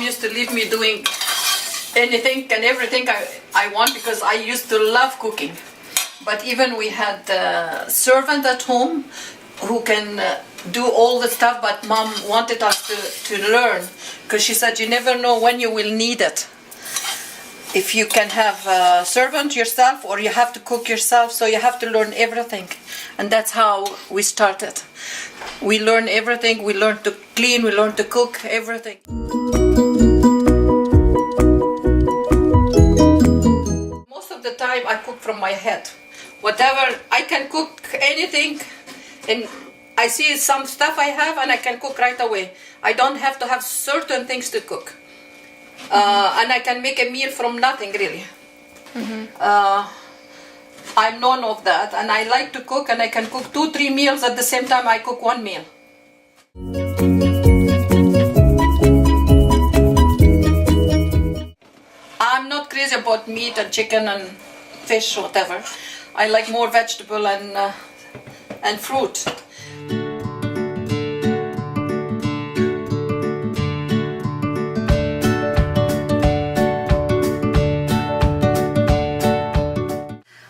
used to leave me doing anything and everything I want because I used to love cooking. But even we had a servant at home who can do all the stuff, but mom wanted us to learn because she said you never know when you will need it. If you can have a servant yourself or you have to cook yourself, so you have to learn everything. And that's how we started. We learned everything, we learned to clean, we learned to cook, everything. Most of the time I cook from my head. Whatever, I can cook anything, and I see some stuff I have and I can cook right away. I don't have to have certain things to cook. And I can make a meal from nothing, really. I'm known of that, and I like to cook, and I can cook 2-3 meals at the same time I cook one meal. I'm not crazy about meat and chicken and fish, whatever. I like more vegetable and fruit.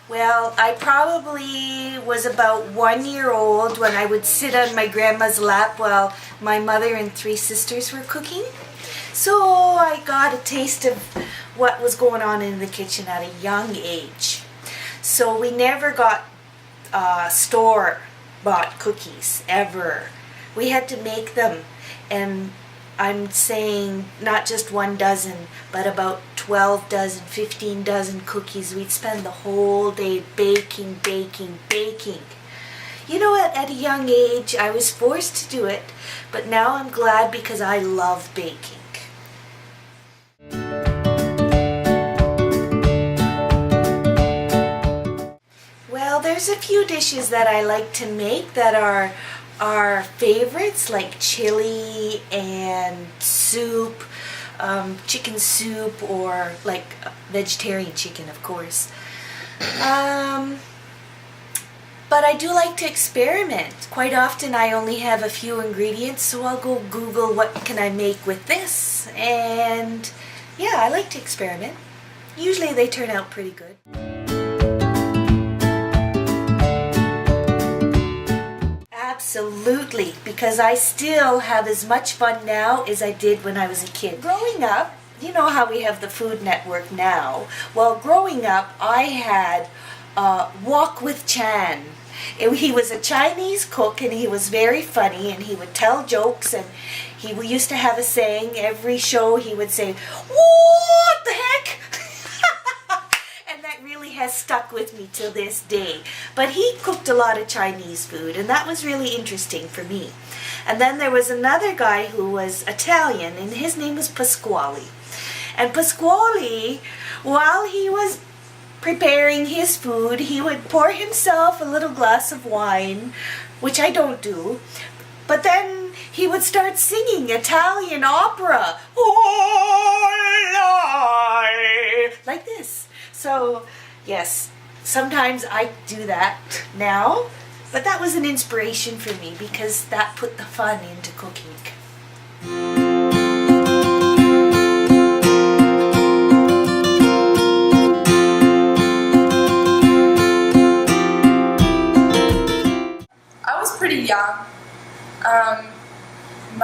Well, I probably was about 1 year old when I would sit on my grandma's lap while my mother and 3 sisters were cooking. So I got a taste of what was going on in the kitchen at a young age. So we never got store-bought cookies, ever. We had to make them, and I'm saying not just 1 dozen, but about 12 dozen, 15 dozen cookies. We'd spend the whole day baking, baking, baking. You know what, at a young age, I was forced to do it, but now I'm glad because I love baking. Well, there's a few dishes that I like to make that are favorites, like chili and soup, chicken soup, or like vegetarian chicken, of course. But I do like to experiment. Quite often I only have a few ingredients, so I'll go Google what can I make with this, and yeah, I like to experiment. Usually they turn out pretty good. Absolutely, because I still have as much fun now as I did when I was a kid. Growing up, you know how we have the Food Network now. Well, growing up, I had Wok with Chan. He was a Chinese cook, and he was very funny, and he would tell jokes, and he used to have a saying every show. He would say, "What the heck?" And that really has stuck with me till this day. But he cooked a lot of Chinese food, and that was really interesting for me. And then there was another guy who was Italian, and his name was Pasquale. And Pasquale, while he was preparing his food, he would pour himself a little glass of wine, which I don't do, but then he would start singing Italian opera, like this. So yes, sometimes I do that now, but that was an inspiration for me because that put the fun into cooking. Pretty young.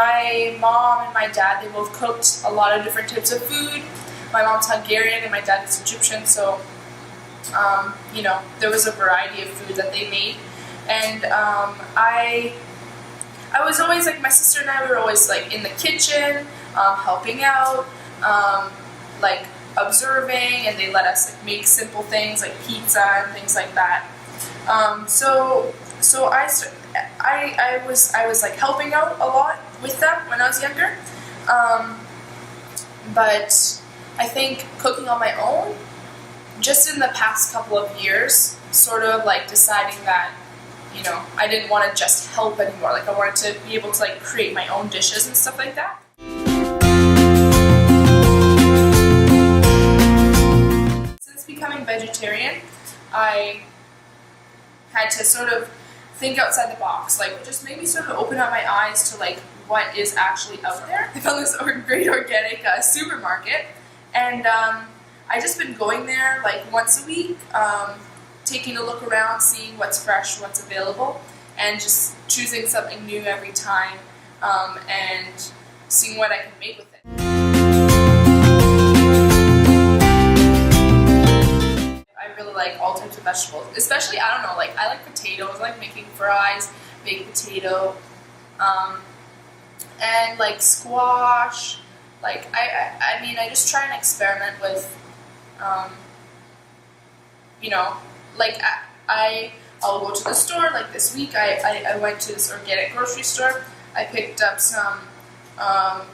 My mom and my dad, they both cooked a lot of different types of food. My mom's Hungarian and my dad is Egyptian, so you know, there was a variety of food that they made. And I was always like, my sister and I were always like in the kitchen, helping out, like observing, and they let us like make simple things like pizza and things like that. So I was like helping out a lot with them when I was younger, but I think cooking on my own, just in the past couple of years, sort of like deciding that, you know, I didn't want to just help anymore. Like I wanted to be able to like create my own dishes and stuff like that. Since becoming vegetarian, I had to sort of think outside the box, like just maybe sort of open up my eyes to like what is actually out there. I found this great organic supermarket, and I just been going there like once a week, taking a look around, seeing what's fresh, what's available, and just choosing something new every time, and seeing what I can make with it. I really like all types of vegetables, especially, I don't know, like I like potatoes, I like making fries, baked potato, and like squash. Like I mean, I just try and experiment with, you know, like I'll go to the store. Like this week, I went to this organic grocery store. I picked up some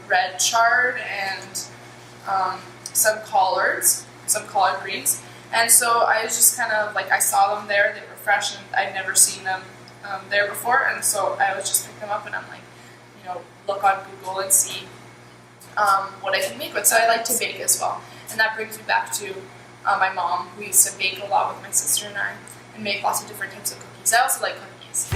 red chard and some collards, some collard greens. And so I was just kind of like, I saw them there. They were fresh, and I'd never seen them there before. And so I was just picking them up, and I'm like, you know, look on Google and see what I can make with. So I like to bake as well, and that brings me back to my mom, who used to bake a lot with my sister and I, and make lots of different types of cookies. I also like cookies.